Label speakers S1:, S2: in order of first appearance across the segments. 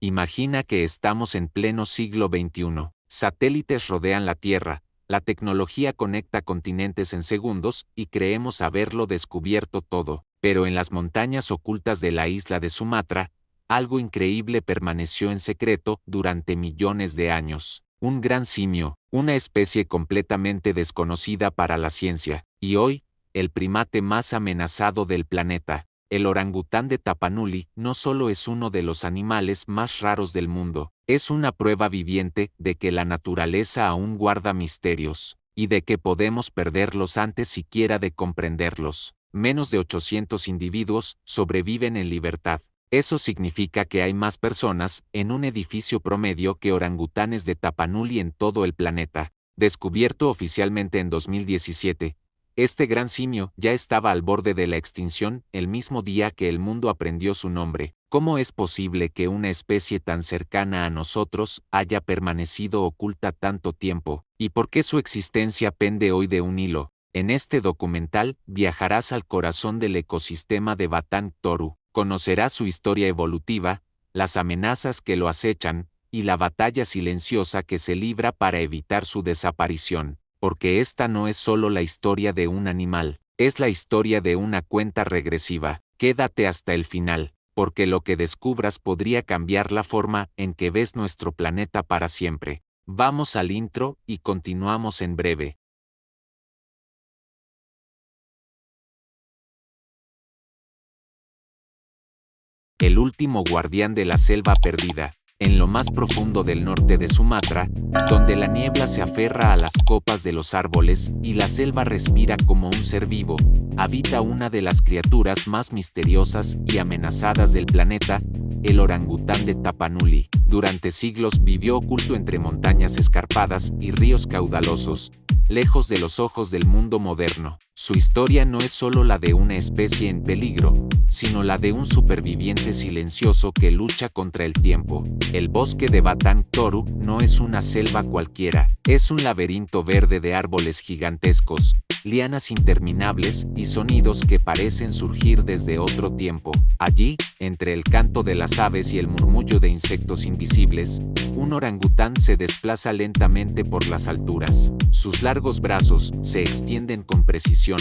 S1: Imagina que estamos en pleno siglo XXI. Satélites rodean la Tierra, la tecnología conecta continentes en segundos y creemos haberlo descubierto todo. Pero en las montañas ocultas de la isla de Sumatra, algo increíble permaneció en secreto durante millones de años. Un gran simio, una especie completamente desconocida para la ciencia, y hoy, el primate más amenazado del planeta. El orangután de Tapanuli no solo es uno de los animales más raros del mundo, es una prueba viviente de que la naturaleza aún guarda misterios, y de que podemos perderlos antes siquiera de comprenderlos. Menos de 800 individuos sobreviven en libertad. Eso significa que hay más personas en un edificio promedio que orangutanes de Tapanuli en todo el planeta. Descubierto oficialmente en 2017, este gran simio ya estaba al borde de la extinción el mismo día que el mundo aprendió su nombre. ¿Cómo es posible que una especie tan cercana a nosotros haya permanecido oculta tanto tiempo? ¿Y por qué su existencia pende hoy de un hilo? En este documental viajarás al corazón del ecosistema de Batang Toru. Conocerás su historia evolutiva, las amenazas que lo acechan, y la batalla silenciosa que se libra para evitar su desaparición. Porque esta no es solo la historia de un animal, es la historia de una cuenta regresiva. Quédate hasta el final, porque lo que descubras podría cambiar la forma en que ves nuestro planeta para siempre. Vamos al intro y continuamos en breve. El último guardián de la selva perdida. En lo más profundo del norte de Sumatra, donde la niebla se aferra a las copas de los árboles y la selva respira como un ser vivo, habita una de las criaturas más misteriosas y amenazadas del planeta, el orangután de Tapanuli. Durante siglos vivió oculto entre montañas escarpadas y ríos caudalosos, lejos de los ojos del mundo moderno. Su historia no es solo la de una especie en peligro, sino la de un superviviente silencioso que lucha contra el tiempo. El bosque de Batang Toru no es una selva cualquiera, es un laberinto verde de árboles gigantescos, lianas interminables y sonidos que parecen surgir desde otro tiempo. Allí, entre el canto de las aves y el murmullo de insectos invisibles, un orangután se desplaza lentamente por las alturas. Sus largos brazos se extienden con precisión,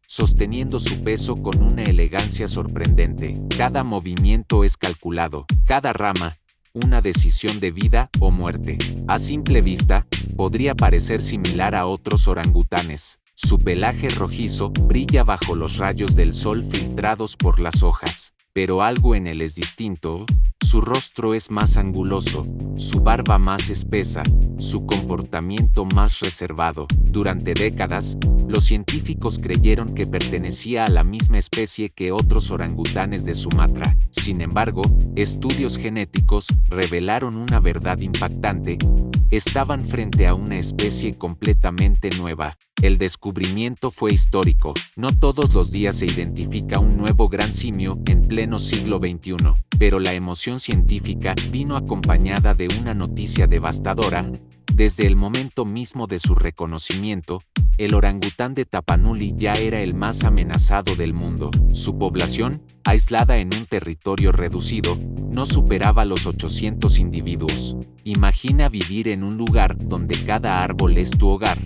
S1: sosteniendo su peso con una elegancia sorprendente. Cada movimiento es calculado, cada rama, una decisión de vida o muerte. A simple vista, podría parecer similar a otros orangutanes. Su pelaje rojizo brilla bajo los rayos del sol filtrados por las hojas. Pero algo en él es distinto. Su rostro es más anguloso, su barba más espesa, su comportamiento más reservado. Durante décadas, los científicos creyeron que pertenecía a la misma especie que otros orangutanes de Sumatra. Sin embargo, estudios genéticos revelaron una verdad impactante. Estaban frente a una especie completamente nueva. El descubrimiento fue histórico. No todos los días se identifica un nuevo gran simio en pleno siglo XXI, pero la emoción científica vino acompañada de una noticia devastadora. Desde el momento mismo de su reconocimiento, el orangután de Tapanuli ya era el más amenazado del mundo. Su población, aislada en un territorio reducido, no superaba los 800 individuos. Imagina vivir en un lugar donde cada árbol es tu hogar,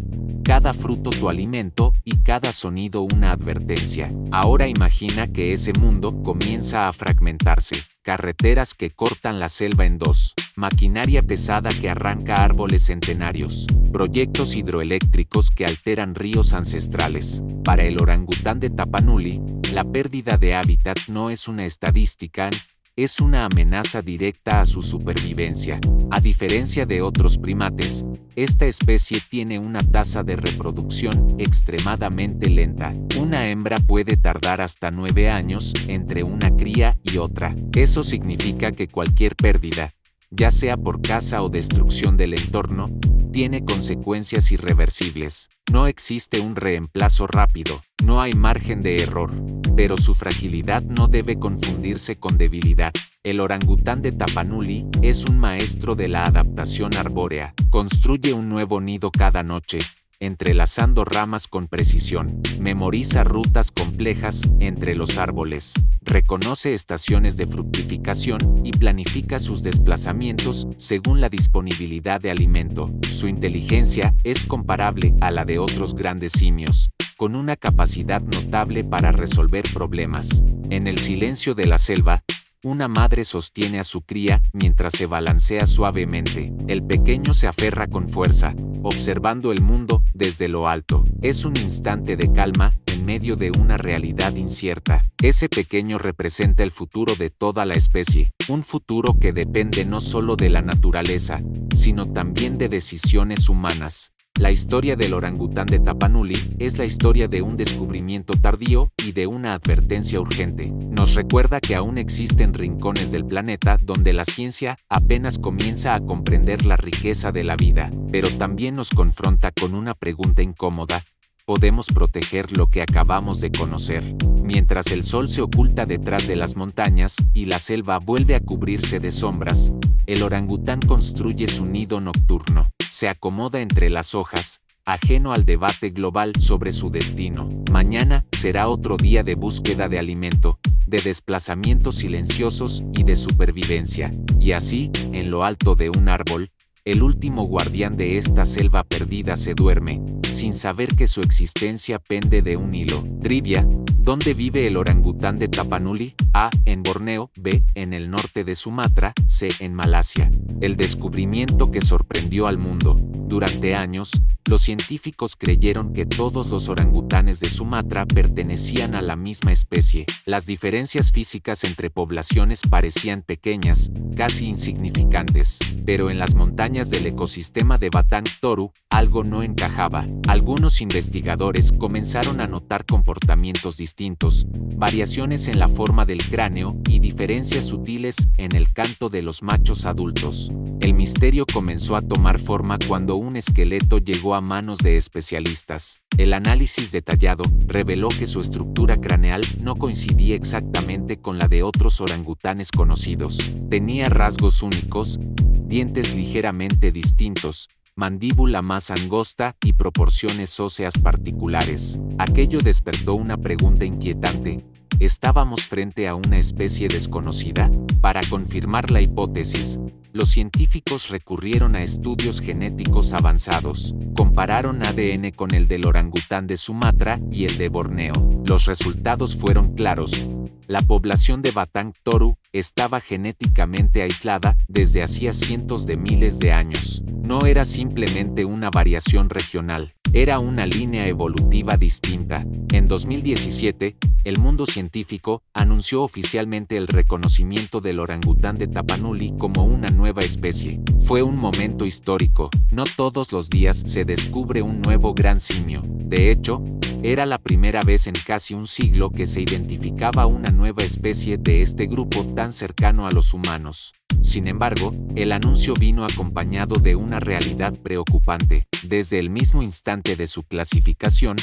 S1: cada fruto tu alimento y cada sonido una advertencia. Ahora imagina que ese mundo comienza a fragmentarse. Carreteras que cortan la selva en dos, maquinaria pesada que arranca árboles centenarios, proyectos hidroeléctricos que alteran ríos ancestrales. Para el orangután de Tapanuli, la pérdida de hábitat no es una estadística, es una amenaza directa a su supervivencia. A diferencia de otros primates, esta especie tiene una tasa de reproducción extremadamente lenta. Una hembra puede tardar hasta 9 años entre una cría y otra. Eso significa que cualquier pérdida, ya sea por caza o destrucción del entorno, tiene consecuencias irreversibles. No existe un reemplazo rápido, no hay margen de error, pero su fragilidad no debe confundirse con debilidad. El orangután de Tapanuli es un maestro de la adaptación arbórea. Construye un nuevo nido cada noche, entrelazando ramas con precisión. Memoriza rutas complejas entre los árboles. Reconoce estaciones de fructificación y planifica sus desplazamientos según la disponibilidad de alimento. Su inteligencia es comparable a la de otros grandes simios, con una capacidad notable para resolver problemas. En el silencio de la selva, una madre sostiene a su cría mientras se balancea suavemente. El pequeño se aferra con fuerza, observando el mundo desde lo alto. Es un instante de calma en medio de una realidad incierta. Ese pequeño representa el futuro de toda la especie, un futuro que depende no solo de la naturaleza, sino también de decisiones humanas. La historia del orangután de Tapanuli es la historia de un descubrimiento tardío y de una advertencia urgente. Nos recuerda que aún existen rincones del planeta donde la ciencia apenas comienza a comprender la riqueza de la vida, pero también nos confronta con una pregunta incómoda: ¿podemos proteger lo que acabamos de conocer? Mientras el sol se oculta detrás de las montañas y la selva vuelve a cubrirse de sombras, el orangután construye su nido nocturno. Se acomoda entre las hojas, ajeno al debate global sobre su destino. Mañana será otro día de búsqueda de alimento, de desplazamientos silenciosos y de supervivencia. Y así, en lo alto de un árbol, el último guardián de esta selva perdida se duerme, sin saber que su existencia pende de un hilo. Trivia: ¿dónde vive el orangután de Tapanuli? A. En Borneo. B. En el norte de Sumatra. C. En Malasia. El descubrimiento que sorprendió al mundo. Durante años, los científicos creyeron que todos los orangutanes de Sumatra pertenecían a la misma especie. Las diferencias físicas entre poblaciones parecían pequeñas, casi insignificantes, pero en las montañas del ecosistema de Batang Toru, algo no encajaba. Algunos investigadores comenzaron a notar comportamientos distintos, variaciones en la forma del cráneo y diferencias sutiles en el canto de los machos adultos. El misterio comenzó a tomar forma cuando un esqueleto llegó a manos de especialistas. El análisis detallado reveló que su estructura craneal no coincidía exactamente con la de otros orangutanes conocidos. Tenía rasgos únicos, dientes ligeramente distintos, mandíbula más angosta y proporciones óseas particulares. Aquello despertó una pregunta inquietante: ¿estábamos frente a una especie desconocida? Para confirmar la hipótesis, los científicos recurrieron a estudios genéticos avanzados. Compararon ADN con el del orangután de Sumatra y el de Borneo. Los resultados fueron claros. La población de Batang Toru estaba genéticamente aislada desde hacía cientos de miles de años. No era simplemente una variación regional, era una línea evolutiva distinta. En 2017, el mundo científico anunció oficialmente el reconocimiento del orangután de Tapanuli como una nueva especie. Fue un momento histórico. No todos los días se descubre un nuevo gran simio. De hecho, era la primera vez en casi un siglo que se identificaba una nueva especie de este grupo tan cercano a los humanos. Sin embargo, el anuncio vino acompañado de una realidad preocupante. Desde el mismo instante de su clasificación,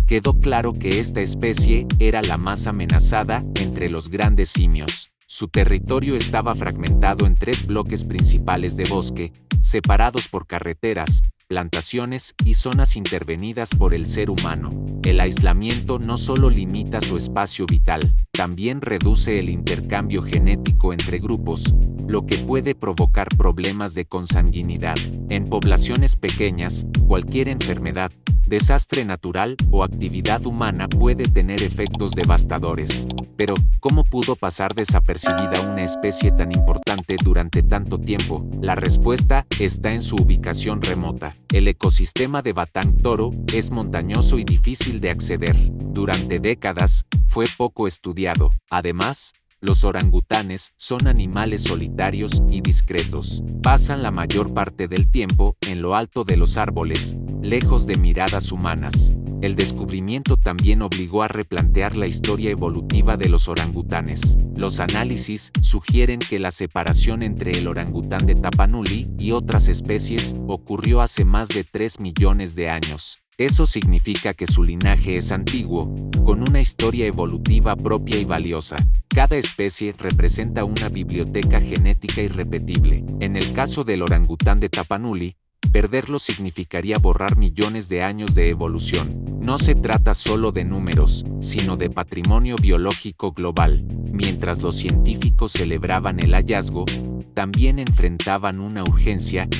S1: quedó claro que esta especie era la más amenazada entre los grandes simios. Su territorio estaba fragmentado en 3 bloques principales de bosque, separados por carreteras, plantaciones y zonas intervenidas por el ser humano. El aislamiento no solo limita su espacio vital, también reduce el intercambio genético entre grupos, lo que puede provocar problemas de consanguinidad. En poblaciones pequeñas, cualquier enfermedad, desastre natural o actividad humana puede tener efectos devastadores. Pero, ¿cómo pudo pasar desapercibida una especie tan importante durante tanto tiempo? La respuesta está en su ubicación remota. El ecosistema de Batang Toru es montañoso y difícil de acceder. Durante décadas, fue poco estudiado. Además, los orangutanes son animales solitarios y discretos. Pasan la mayor parte del tiempo en lo alto de los árboles, lejos de miradas humanas. El descubrimiento también obligó a replantear la historia evolutiva de los orangutanes. Los análisis sugieren que la separación entre el orangután de Tapanuli y otras especies ocurrió hace más de 3 millones de años. Eso significa que su linaje es antiguo, con una historia evolutiva propia y valiosa. Cada especie representa una biblioteca genética irrepetible. En el caso del orangután de Tapanuli, Perderlo significaría borrar millones de años de evolución. No se trata solo de números, sino de patrimonio biológico global. Mientras los científicos celebraban el hallazgo, también enfrentaban una urgencia: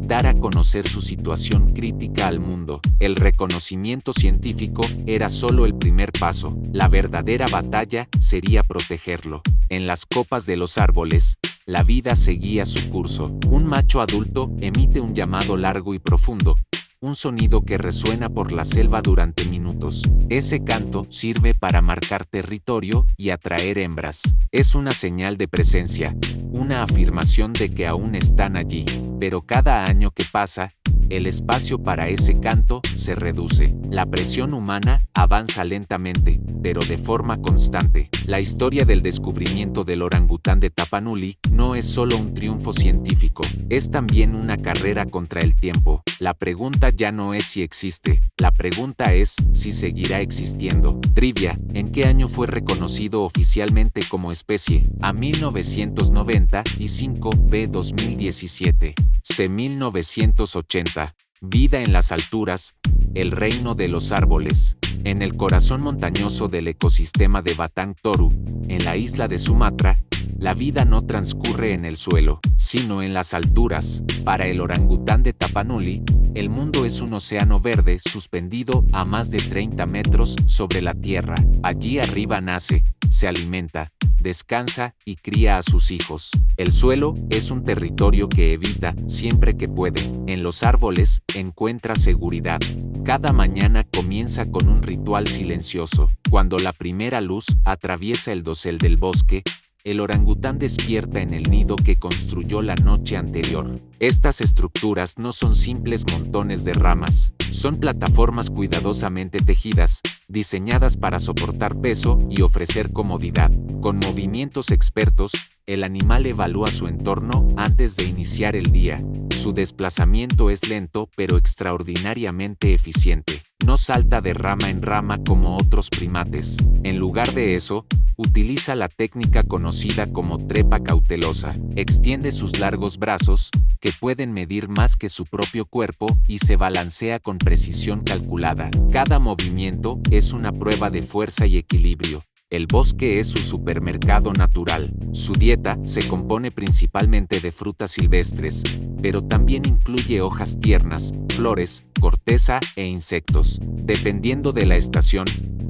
S1: dar a conocer su situación crítica al mundo. El reconocimiento científico era solo el primer paso. La verdadera batalla sería protegerlo. En las copas de los árboles, la vida seguía su curso. Un macho adulto emite un llamado largo y profundo, un sonido que resuena por la selva durante minutos. Ese canto sirve para marcar territorio y atraer hembras. Es una señal de presencia, una afirmación de que aún están allí. Pero cada año que pasa, el espacio para ese canto se reduce. La presión humana avanza lentamente, pero de forma constante. La historia del descubrimiento del orangután de Tapanuli no es solo un triunfo científico, es también una carrera contra el tiempo. La pregunta ya no es si existe, la pregunta es si seguirá existiendo. Trivia: ¿en qué año fue reconocido oficialmente como especie? A 1995, B 2017, C 1980. Vida en las alturas, el reino de los árboles. En el corazón montañoso del ecosistema de Batang Toru, en la isla de Sumatra, la vida no transcurre en el suelo, sino en las alturas. Para el orangután de Tapanuli, el mundo es un océano verde suspendido a más de 30 metros sobre la tierra. Allí arriba nace, se alimenta, descansa y cría a sus hijos. El suelo es un territorio que evita siempre que puede. En los árboles encuentra seguridad. Cada mañana comienza con un ritual silencioso. Cuando la primera luz atraviesa el dosel del bosque, el orangután despierta en el nido que construyó la noche anterior. Estas estructuras no son simples montones de ramas, son plataformas cuidadosamente tejidas, diseñadas para soportar peso y ofrecer comodidad. Con movimientos expertos, el animal evalúa su entorno antes de iniciar el día. Su desplazamiento es lento pero extraordinariamente eficiente. No salta de rama en rama como otros primates. En lugar de eso, utiliza la técnica conocida como trepa cautelosa. Extiende sus largos brazos, que pueden medir más que su propio cuerpo, y se balancea con precisión calculada. Cada movimiento es una prueba de fuerza y equilibrio. El bosque es su supermercado natural. Su dieta se compone principalmente de frutas silvestres, pero también incluye hojas tiernas, flores, corteza e insectos. Dependiendo de la estación,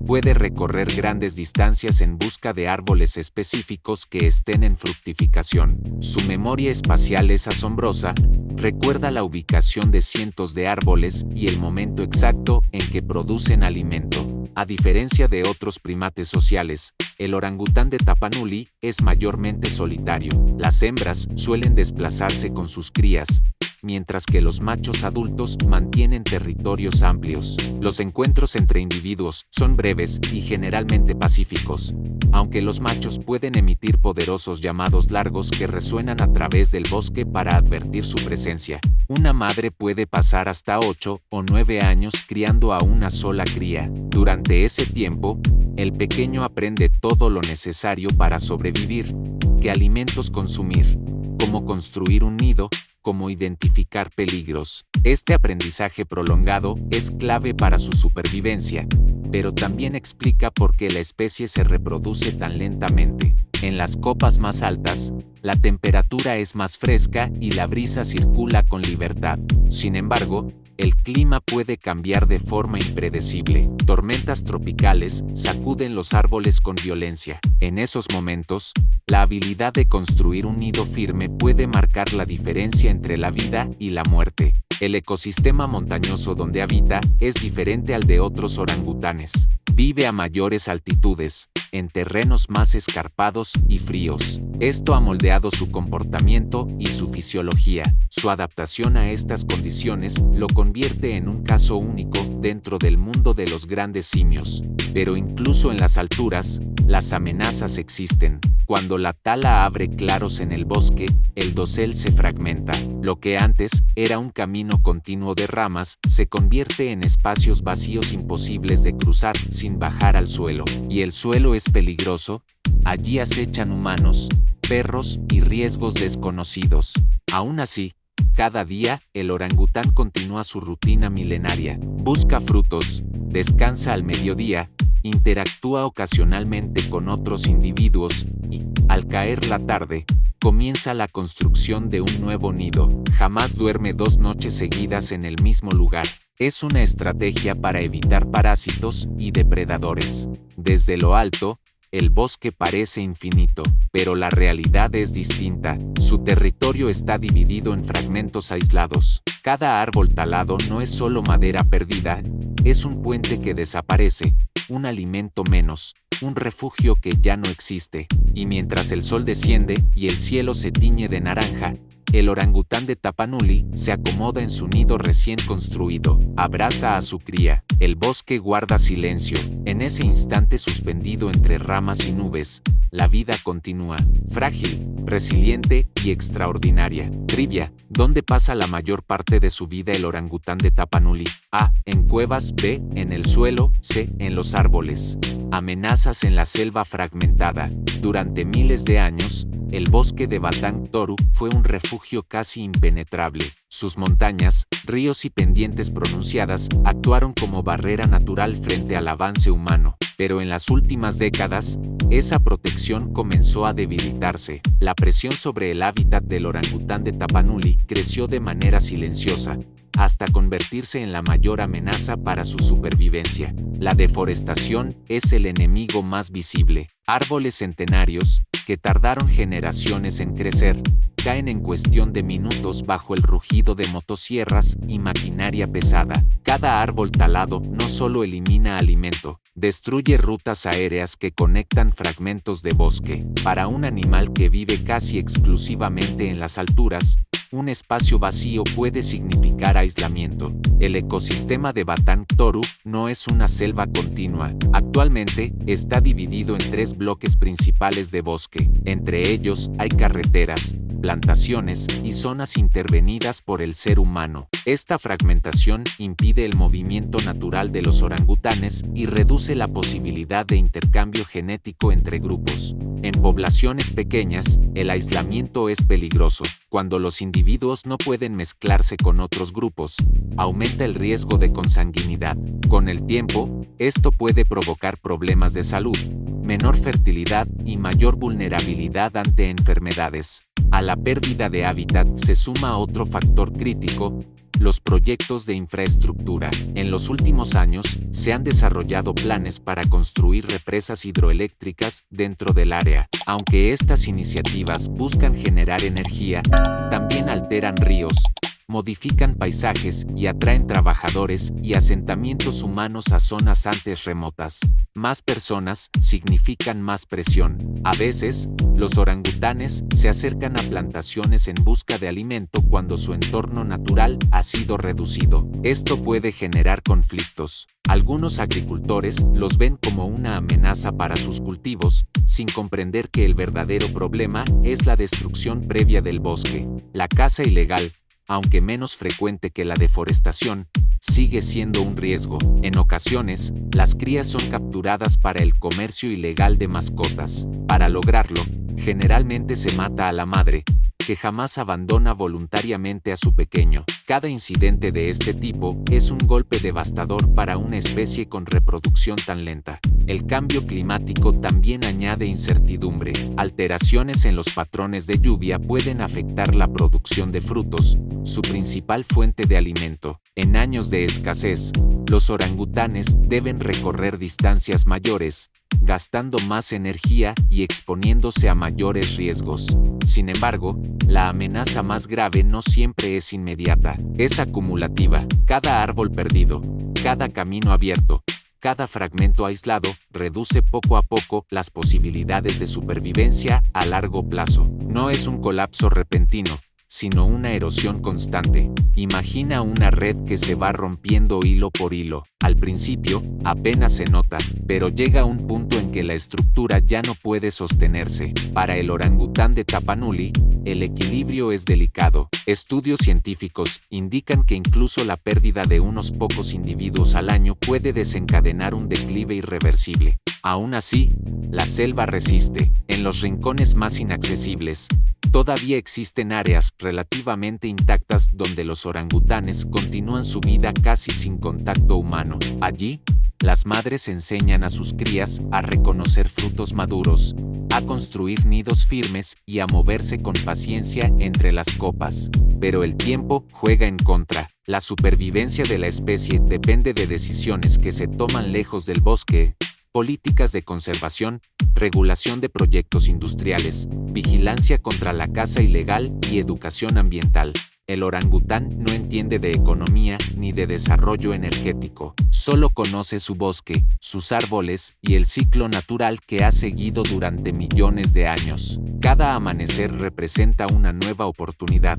S1: puede recorrer grandes distancias en busca de árboles específicos que estén en fructificación. Su memoria espacial es asombrosa, recuerda la ubicación de cientos de árboles y el momento exacto en que producen alimento. A diferencia de otros primates sociales, el orangután de Tapanuli es mayormente solitario. Las hembras suelen desplazarse con sus crías, mientras que los machos adultos mantienen territorios amplios. Los encuentros entre individuos son breves y generalmente pacíficos, aunque los machos pueden emitir poderosos llamados largos que resuenan a través del bosque para advertir su presencia. Una madre puede pasar hasta 8 o 9 años criando a una sola cría. Durante ese tiempo, el pequeño aprende todo lo necesario para sobrevivir: qué alimentos consumir, cómo construir un nido, cómo identificar peligros. Este aprendizaje prolongado es clave para su supervivencia, pero también explica por qué la especie se reproduce tan lentamente. En las copas más altas, la temperatura es más fresca y la brisa circula con libertad. Sin embargo, el clima puede cambiar de forma impredecible. Tormentas tropicales sacuden los árboles con violencia. En esos momentos, la habilidad de construir un nido firme puede marcar la diferencia entre la vida y la muerte. El ecosistema montañoso donde habita es diferente al de otros orangutanes. Vive a mayores altitudes, en terrenos más escarpados y fríos. Esto ha moldeado su comportamiento y su fisiología. Su adaptación a estas condiciones lo convierte en un caso único dentro del mundo de los grandes simios. Pero incluso en las alturas, las amenazas existen. Cuando la tala abre claros en el bosque, el dosel se fragmenta. Lo que antes era un camino continuo de ramas se convierte en espacios vacíos imposibles de cruzar sin bajar al suelo. Y el suelo es peligroso. Allí acechan humanos, perros y riesgos desconocidos. Aún así, Cada día, el orangután continúa su rutina milenaria. Busca frutos, descansa al mediodía, interactúa ocasionalmente con otros individuos y, al caer la tarde, comienza la construcción de un nuevo nido. Jamás duerme 2 noches seguidas en el mismo lugar. Es una estrategia para evitar parásitos y depredadores. Desde lo alto, el bosque parece infinito, pero la realidad es distinta. Su territorio está dividido en fragmentos aislados. Cada árbol talado no es solo madera perdida, es un puente que desaparece, un alimento menos, un refugio que ya no existe. Y mientras el sol desciende y el cielo se tiñe de naranja, el orangután de Tapanuli se acomoda en su nido recién construido, abraza a su cría. El bosque guarda silencio. En ese instante suspendido entre ramas y nubes, la vida continúa, frágil, resiliente y extraordinaria. Trivia: ¿dónde pasa la mayor parte de su vida el orangután de Tapanuli? A. En cuevas. B. En el suelo. C. En los árboles. Amenazas en la selva fragmentada. Durante miles de años, el bosque de Batang Toru fue un refugio casi impenetrable. Sus montañas, ríos y pendientes pronunciadas actuaron como barrera natural frente al avance humano. Pero en las últimas décadas, esa protección comenzó a debilitarse. La presión sobre el hábitat del orangután de Tapanuli creció de manera silenciosa, hasta convertirse en la mayor amenaza para su supervivencia. La deforestación es el enemigo más visible. Árboles centenarios, que tardaron generaciones en crecer, caen en cuestión de minutos bajo el rugido de motosierras y maquinaria pesada. Cada árbol talado no solo elimina alimento, destruye rutas aéreas que conectan fragmentos de bosque. Para un animal que vive casi exclusivamente en las alturas, un espacio vacío puede significar aislamiento. El ecosistema de Batang Toru no es una selva continua. Actualmente, está dividido en 3 bloques principales de bosque. Entre ellos hay carreteras, plantaciones y zonas intervenidas por el ser humano. Esta fragmentación impide el movimiento natural de los orangutanes y reduce la posibilidad de intercambio genético entre grupos. En poblaciones pequeñas, el aislamiento es peligroso. Cuando los individuos no pueden mezclarse con otros grupos, aumenta el riesgo de consanguinidad. Con el tiempo, esto puede provocar problemas de salud, menor fertilidad y mayor vulnerabilidad ante enfermedades. A la pérdida de hábitat se suma otro factor crítico: los proyectos de infraestructura. En los últimos años, se han desarrollado planes para construir represas hidroeléctricas dentro del área. Aunque estas iniciativas buscan generar energía, también alteran ríos, modifican paisajes y atraen trabajadores y asentamientos humanos a zonas antes remotas. Más personas significan más presión. A veces, los orangutanes se acercan a plantaciones en busca de alimento cuando su entorno natural ha sido reducido. Esto puede generar conflictos. Algunos agricultores los ven como una amenaza para sus cultivos, sin comprender que el verdadero problema es la destrucción previa del bosque. La caza ilegal, aunque menos frecuente que la deforestación, sigue siendo un riesgo. En ocasiones, las crías son capturadas para el comercio ilegal de mascotas. Para lograrlo, generalmente se mata a la madre, que jamás abandona voluntariamente a su pequeño. Cada incidente de este tipo es un golpe devastador para una especie con reproducción tan lenta. El cambio climático también añade incertidumbre. Alteraciones en los patrones de lluvia pueden afectar la producción de frutos, su principal fuente de alimento. En años de escasez, los orangutanes deben recorrer distancias mayores, gastando más energía y exponiéndose a mayores riesgos. Sin embargo, la amenaza más grave no siempre es inmediata, es acumulativa. Cada árbol perdido, cada camino abierto, cada fragmento aislado reduce poco a poco las posibilidades de supervivencia a largo plazo. No es un colapso repentino, sino una erosión constante. Imagina una red que se va rompiendo hilo por hilo. Al principio, apenas se nota, pero llega un punto en que la estructura ya no puede sostenerse. Para el orangután de Tapanuli, el equilibrio es delicado. Estudios científicos indican que incluso la pérdida de unos pocos individuos al año puede desencadenar un declive irreversible. Aún así, la selva resiste. En los rincones más inaccesibles, todavía existen áreas relativamente intactas donde los orangutanes continúan su vida casi sin contacto humano. Allí, las madres enseñan a sus crías a reconocer frutos maduros, a construir nidos firmes y a moverse con paciencia entre las copas. Pero el tiempo juega en contra. La supervivencia de la especie depende de decisiones que se toman lejos del bosque, políticas de conservación, regulación de proyectos industriales, vigilancia contra la caza ilegal y educación ambiental. El orangután no entiende de economía ni de desarrollo energético, solo conoce su bosque, sus árboles y el ciclo natural que ha seguido durante millones de años. Cada amanecer representa una nueva oportunidad,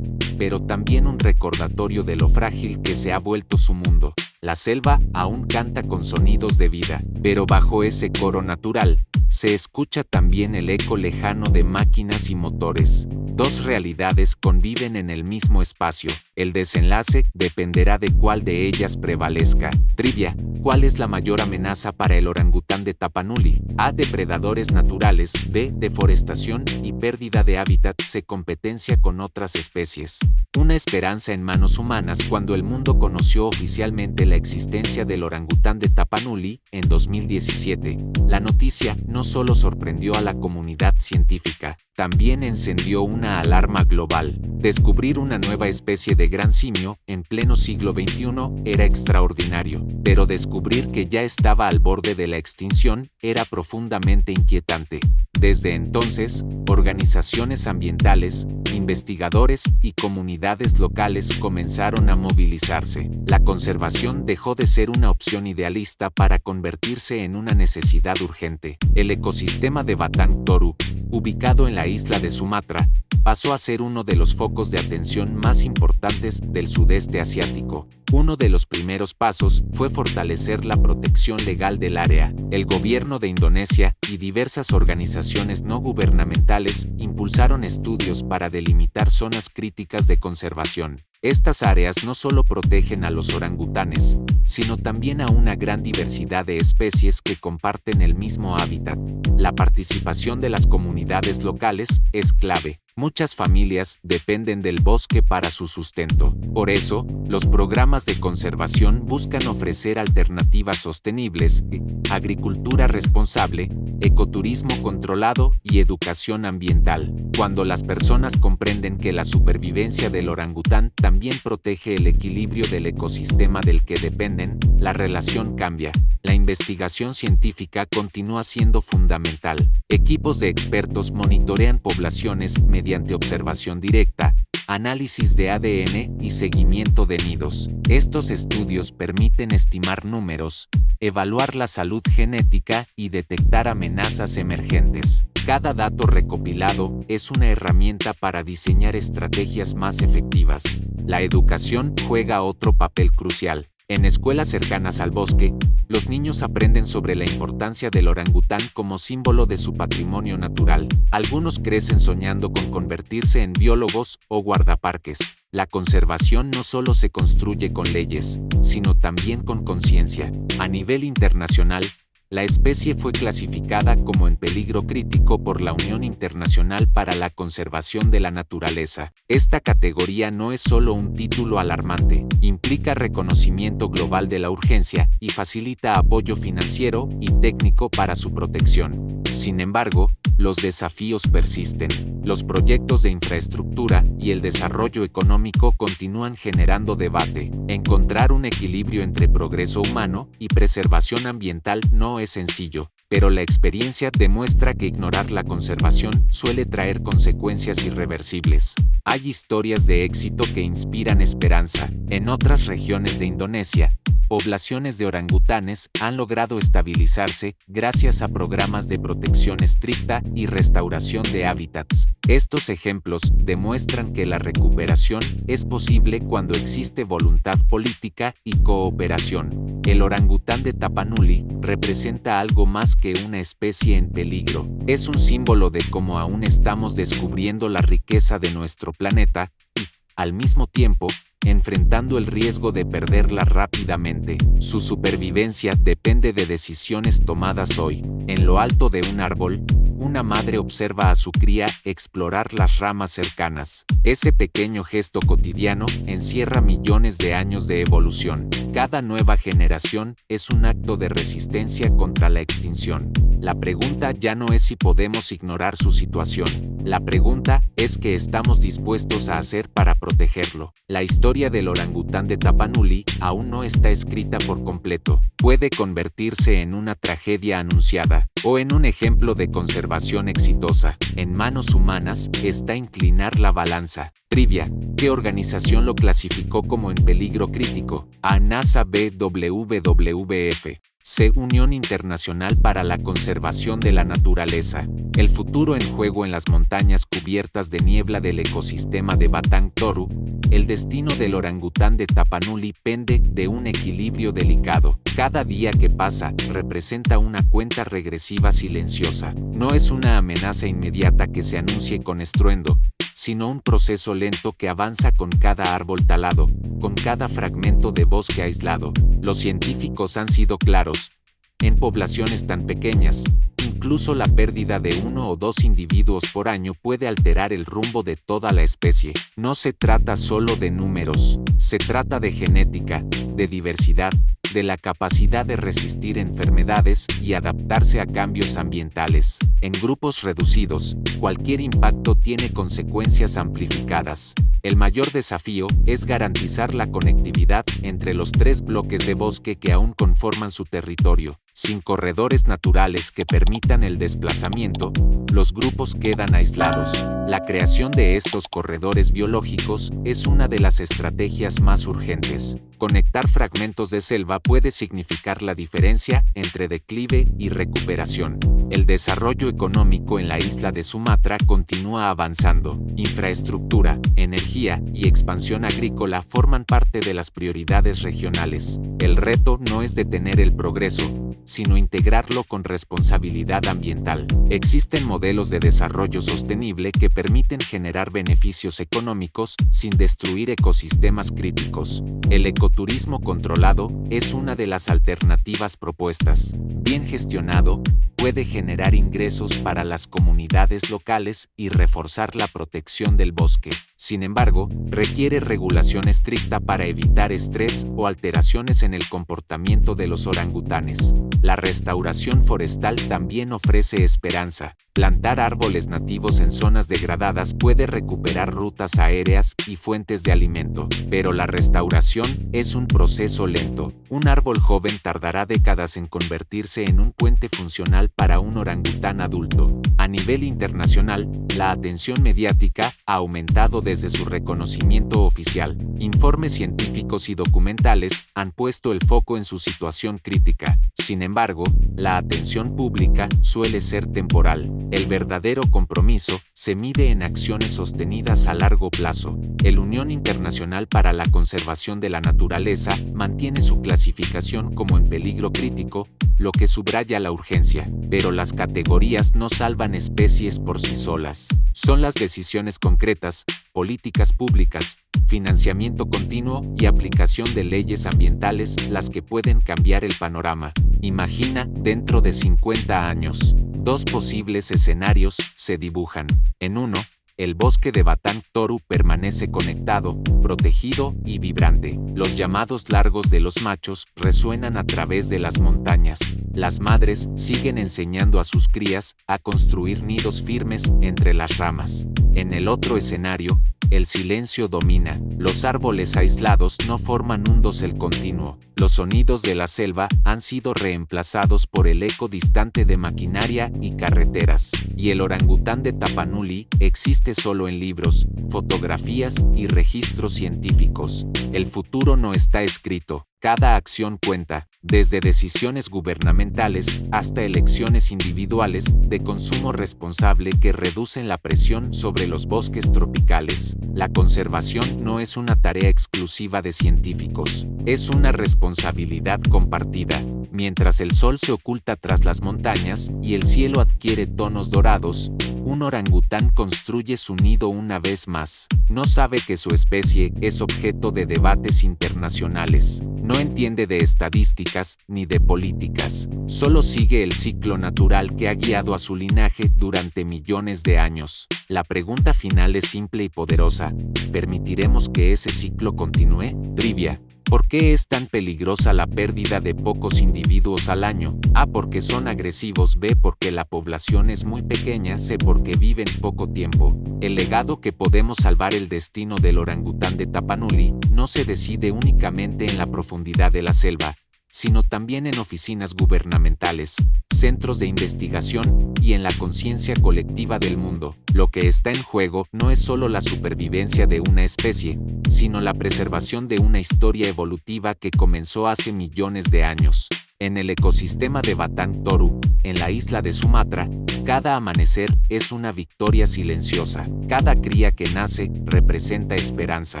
S1: pero también un recordatorio de lo frágil que se ha vuelto su mundo. La selva aún canta con sonidos de vida, pero bajo ese coro natural, se escucha también el eco lejano de máquinas y motores. Dos realidades conviven en el mismo espacio. El desenlace dependerá de cuál de ellas prevalezca. Trivia: ¿cuál es la mayor amenaza para el orangután de Tapanuli? A. Depredadores naturales. B. Deforestación y pérdida de hábitat. C. Competencia con otras especies. Una esperanza en manos humanas. Cuando el mundo conoció oficialmente la existencia del orangután de Tapanuli en 2017, la noticia no solo sorprendió a la comunidad científica, también encendió una alarma global. Descubrir una nueva especie de gran simio en pleno siglo XXI era extraordinario, pero descubrir que ya estaba al borde de la extinción era profundamente inquietante. Desde entonces, organizaciones ambientales, investigadores y comunidades locales comenzaron a movilizarse. La conservación dejó de ser una opción idealista para convertirse en una necesidad urgente. El ecosistema de Batang Toru, ubicado en la isla de Sumatra, pasó a ser uno de los focos de atención más importantes del sudeste asiático. Uno de los primeros pasos fue fortalecer la protección legal del área. El gobierno de Indonesia y diversas organizaciones no gubernamentales impulsaron estudios para delimitar zonas críticas de conservación. Estas áreas no solo protegen a los orangutanes, sino también a una gran diversidad de especies que comparten el mismo hábitat. La participación de las comunidades locales es clave. Muchas familias dependen del bosque para su sustento. Por eso, los programas de conservación buscan ofrecer alternativas sostenibles, agricultura responsable, ecoturismo controlado y educación ambiental. Cuando las personas comprenden que la supervivencia del orangután también protege el equilibrio del ecosistema del que dependen, la relación cambia. La investigación científica continúa siendo fundamental. Equipos de expertos monitorean poblaciones mediante observación directa, análisis de ADN y seguimiento de nidos. Estos estudios permiten estimar números, evaluar la salud genética y detectar amenazas emergentes. Cada dato recopilado es una herramienta para diseñar estrategias más efectivas. La educación juega otro papel crucial. En escuelas cercanas al bosque, los niños aprenden sobre la importancia del orangután como símbolo de su patrimonio natural. Algunos crecen soñando con convertirse en biólogos o guardaparques. La conservación no solo se construye con leyes, sino también con conciencia. A nivel internacional, la especie fue clasificada como en peligro crítico por la Unión Internacional para la Conservación de la Naturaleza. Esta categoría no es solo un título alarmante, implica reconocimiento global de la urgencia y facilita apoyo financiero y técnico para su protección. Sin embargo, los desafíos persisten. Los proyectos de infraestructura y el desarrollo económico continúan generando debate. Encontrar un equilibrio entre progreso humano y preservación ambiental no es sencillo, pero la experiencia demuestra que ignorar la conservación suele traer consecuencias irreversibles. Hay historias de éxito que inspiran esperanza. En otras regiones de Indonesia, poblaciones de orangutanes han logrado estabilizarse gracias a programas de protección estricta y restauración de hábitats. Estos ejemplos demuestran que la recuperación es posible cuando existe voluntad política y cooperación. El orangután de Tapanuli representa algo más que una especie en peligro. Es un símbolo de cómo aún estamos descubriendo la riqueza de nuestro planeta y, al mismo tiempo, enfrentando el riesgo de perderla rápidamente. Su supervivencia depende de decisiones tomadas hoy. En lo alto de un árbol, una madre observa a su cría explorar las ramas cercanas. Ese pequeño gesto cotidiano encierra millones de años de evolución. Cada nueva generación es un acto de resistencia contra la extinción. La pregunta ya no es si podemos ignorar su situación. La pregunta es qué estamos dispuestos a hacer para protegerlo. La historia del orangután de Tapanuli aún no está escrita por completo. Puede convertirse en una tragedia anunciada o en un ejemplo de conservación exitosa. En manos humanas está inclinar la balanza. Trivia: ¿qué organización lo clasificó como en peligro crítico? A. NASA. B. WWF. C. Unión Internacional para la Conservación de la Naturaleza. El futuro en juego en las montañas cubiertas de niebla del ecosistema de Batang Toru. El destino del orangután de Tapanuli pende de un equilibrio delicado. Cada día que pasa representa una cuenta regresiva silenciosa. No es una amenaza inmediata que se anuncie con estruendo, sino un proceso lento que avanza con cada árbol talado, con cada fragmento de bosque aislado. Los científicos han sido claros. En poblaciones tan pequeñas, incluso la pérdida de 1 o 2 individuos por año puede alterar el rumbo de toda la especie. No se trata solo de números, se trata de genética, de diversidad, de la capacidad de resistir enfermedades y adaptarse a cambios ambientales. En grupos reducidos, cualquier impacto tiene consecuencias amplificadas. El mayor desafío es garantizar la conectividad entre los 3 bloques de bosque que aún conforman su territorio. Sin corredores naturales que permitan el desplazamiento, los grupos quedan aislados. La creación de estos corredores biológicos es una de las estrategias más urgentes. Conectar fragmentos de selva puede significar la diferencia entre declive y recuperación. El desarrollo económico en la isla de Sumatra continúa avanzando. Infraestructura, energía y expansión agrícola forman parte de las prioridades regionales. El reto no es detener el progreso, sino integrarlo con responsabilidad ambiental. Existen modelos de desarrollo sostenible que permiten generar beneficios económicos sin destruir ecosistemas críticos. El ecoturismo controlado es una de las alternativas propuestas. Bien gestionado, puede generar ingresos para las comunidades locales y reforzar la protección del bosque. Sin embargo, requiere regulación estricta para evitar estrés o alteraciones en el comportamiento de los orangutanes. La restauración forestal también ofrece esperanza. Plantar árboles nativos en zonas degradadas puede recuperar rutas aéreas y fuentes de alimento, pero la restauración es un proceso lento. Un árbol joven tardará décadas en convertirse en un puente funcional para un orangután adulto. A nivel internacional, la atención mediática ha aumentado desde su reconocimiento oficial. Informes científicos y documentales han puesto el foco en su situación crítica. Sin embargo, la atención pública suele ser temporal. El verdadero compromiso se mide en acciones sostenidas a largo plazo. La Unión Internacional para la Conservación de la Naturaleza mantiene su clasificación como en peligro crítico, lo que subraya la urgencia. Pero las categorías no salvan especies por sí solas. Son las decisiones concretas, políticas públicas, financiamiento continuo y aplicación de leyes ambientales las que pueden cambiar el panorama. Imagina, dentro de 50 años, 2 posibles escenarios se dibujan. En uno, el bosque de Batang Toru permanece conectado, protegido y vibrante. Los llamados largos de los machos resuenan a través de las montañas. Las madres siguen enseñando a sus crías a construir nidos firmes entre las ramas. En el otro escenario, el silencio domina. Los árboles aislados no forman un dosel continuo. Los sonidos de la selva han sido reemplazados por el eco distante de maquinaria y carreteras. Y el orangután de Tapanuli existe solo en libros, fotografías y registros científicos. El futuro no está escrito. Cada acción cuenta, desde decisiones gubernamentales hasta elecciones individuales de consumo responsable que reducen la presión sobre los bosques tropicales. La conservación no es una tarea exclusiva de científicos, es una responsabilidad compartida. Mientras el sol se oculta tras las montañas y el cielo adquiere tonos dorados, Un orangután construye su nido una vez más. No sabe que su especie es objeto de debates internacionales. No entiende de estadísticas ni de políticas. Solo sigue el ciclo natural que ha guiado a su linaje durante millones de años. La pregunta final es simple y poderosa. ¿Permitiremos que ese ciclo continúe? Trivia. ¿Por qué es tan peligrosa la pérdida de pocos individuos al año? A. Porque son agresivos. B. Porque la población es muy pequeña. C. Porque viven poco tiempo. El legado que podemos salvar. El destino del orangután de Tapanuli no se decide únicamente en la profundidad de la selva, sino también en oficinas gubernamentales, centros de investigación y en la conciencia colectiva del mundo. Lo que está en juego no es solo la supervivencia de una especie, sino la preservación de una historia evolutiva que comenzó hace millones de años. En el ecosistema de Batang Toru, en la isla de Sumatra, cada amanecer es una victoria silenciosa. Cada cría que nace representa esperanza.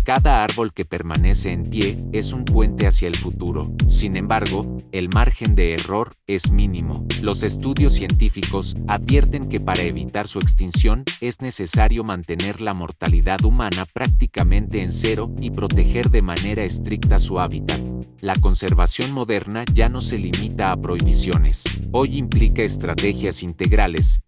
S1: Cada árbol que permanece en pie es un puente hacia el futuro. Sin embargo, el margen de error es mínimo. Los estudios científicos advierten que para evitar su extinción es necesario mantener la mortalidad humana prácticamente en cero y proteger de manera estricta su hábitat. La conservación moderna ya no se limita a prohibiciones. Hoy implica estrategias integrales,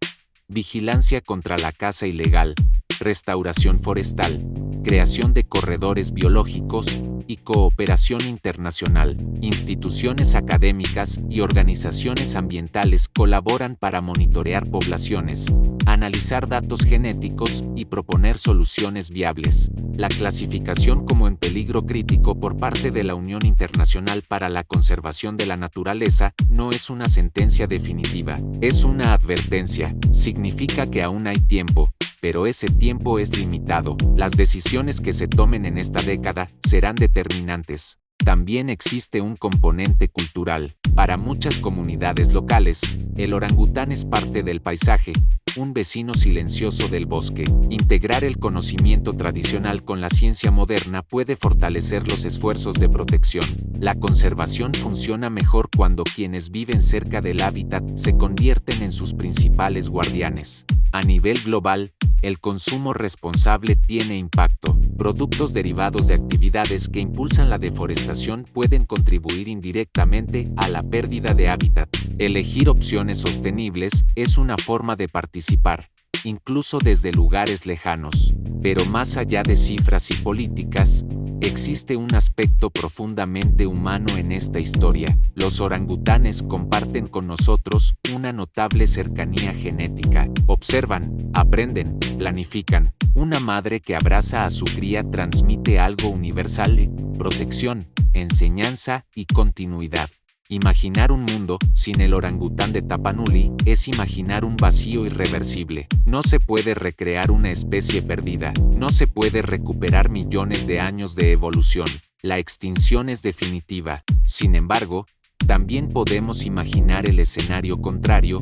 S1: vigilancia contra la caza ilegal, restauración forestal, creación de corredores biológicos y cooperación internacional. Instituciones académicas y organizaciones ambientales colaboran para monitorear poblaciones, analizar datos genéticos y proponer soluciones viables. La clasificación como en peligro crítico por parte de la Unión Internacional para la Conservación de la Naturaleza no es una sentencia definitiva, es una advertencia. Significa que aún hay tiempo, pero ese tiempo es limitado. Las decisiones que se tomen en esta década serán determinantes. También existe un componente cultural. Para muchas comunidades locales, el orangután es parte del paisaje, un vecino silencioso del bosque. Integrar el conocimiento tradicional con la ciencia moderna puede fortalecer los esfuerzos de protección. La conservación funciona mejor cuando quienes viven cerca del hábitat se convierten en sus principales guardianes. A nivel global, el consumo responsable tiene impacto. Productos derivados de actividades que impulsan la deforestación pueden contribuir indirectamente a la pérdida de hábitat. Elegir opciones sostenibles es una forma de participar, incluso desde lugares lejanos. Pero más allá de cifras y políticas, existe un aspecto profundamente humano en esta historia. Los orangutanes comparten con nosotros una notable cercanía genética. Observan, aprenden, planifican. Una madre que abraza a su cría transmite algo universal: protección, enseñanza y continuidad. Imaginar un mundo sin el orangután de Tapanuli es imaginar un vacío irreversible. No se puede recrear una especie perdida, no se puede recuperar millones de años de evolución. La extinción es definitiva. Sin embargo, también podemos imaginar el escenario contrario,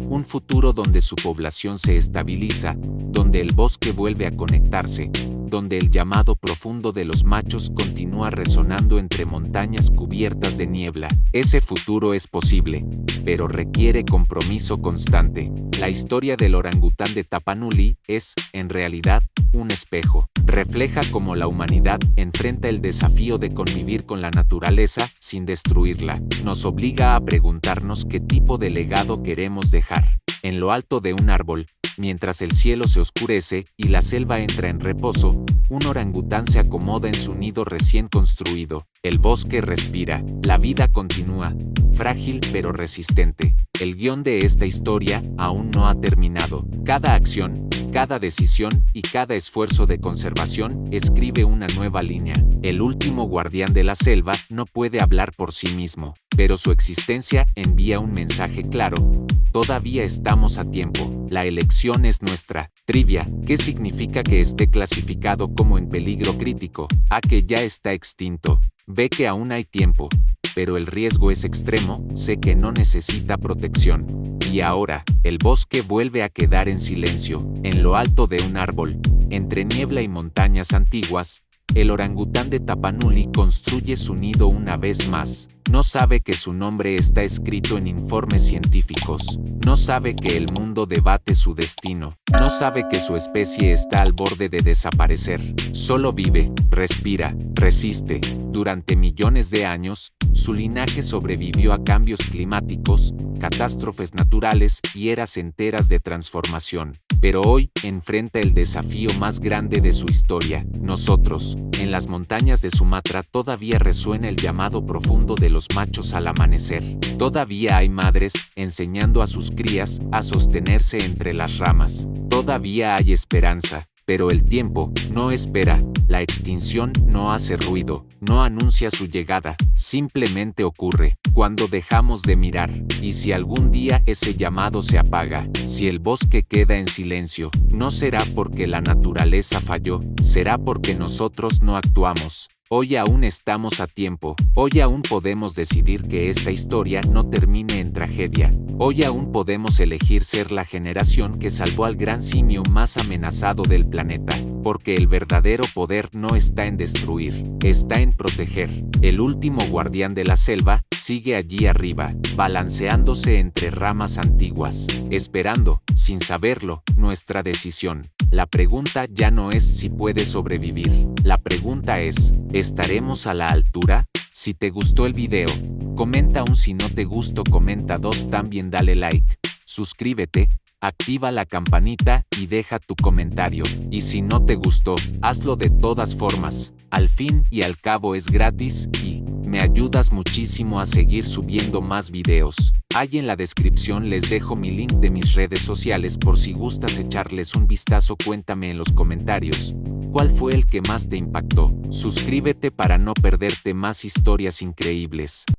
S1: un futuro donde su población se estabiliza, donde el bosque vuelve a conectarse, donde el llamado profundo de los machos continúa resonando entre montañas cubiertas de niebla. Ese futuro es posible, pero requiere compromiso constante. La historia del orangután de Tapanuli es, en realidad, un espejo. Refleja cómo la humanidad enfrenta el desafío de convivir con la naturaleza sin destruirla. Nos obliga a preguntarnos qué tipo de legado queremos dejar. En lo alto de un árbol, mientras el cielo se oscurece y la selva entra en reposo, un orangután se acomoda en su nido recién construido. El bosque respira, la vida continúa, frágil pero resistente. El guión de esta historia aún no ha terminado. Cada acción, cada decisión y cada esfuerzo de conservación escribe una nueva línea. El último guardián de la selva no puede hablar por sí mismo, pero su existencia envía un mensaje claro. Todavía estamos a tiempo. La elección es nuestra. Trivia: ¿qué significa que esté clasificado como en peligro crítico? A. Que ya está extinto. B. Que aún hay tiempo, pero el riesgo es extremo. C. Que no necesita protección. Y ahora, el bosque vuelve a quedar en silencio. En lo alto de un árbol, entre niebla y montañas antiguas, el orangután de Tapanuli construye su nido una vez más. No sabe que su nombre está escrito en informes científicos. No sabe que el mundo debate su destino. No sabe que su especie está al borde de desaparecer. Solo vive, respira, resiste. Durante millones de años, su linaje sobrevivió a cambios climáticos, catástrofes naturales y eras enteras de transformación. Pero hoy enfrenta el desafío más grande de su historia. Nosotros, en las montañas de Sumatra todavía resuena el llamado profundo de los machos al amanecer. Todavía hay madres enseñando a sus crías a sostenerse entre las ramas. Todavía hay esperanza. Pero el tiempo no espera, la extinción no hace ruido, no anuncia su llegada, simplemente ocurre cuando dejamos de mirar. Y si algún día ese llamado se apaga, si el bosque queda en silencio, no será porque la naturaleza falló, será porque nosotros no actuamos. Hoy aún estamos a tiempo, hoy aún podemos decidir que esta historia no termine en tragedia. Hoy aún podemos elegir ser la generación que salvó al gran simio más amenazado del planeta, porque el verdadero poder no está en destruir, está en proteger. El último guardián de la selva sigue allí arriba, balanceándose entre ramas antiguas, esperando, sin saberlo, nuestra decisión. La pregunta ya no es si puede sobrevivir, la pregunta es, ¿estaremos a la altura? Si te gustó el video, comenta un, si no te gustó comenta 2, también dale like, suscríbete, activa la campanita y deja tu comentario. Y si no te gustó, hazlo de todas formas, al fin y al cabo es gratis y me ayudas muchísimo a seguir subiendo más videos. Ahí en la descripción les dejo mi link de mis redes sociales por si gustas echarles un vistazo. Cuéntame en los comentarios, ¿cuál fue el que más te impactó? Suscríbete para no perderte más historias increíbles.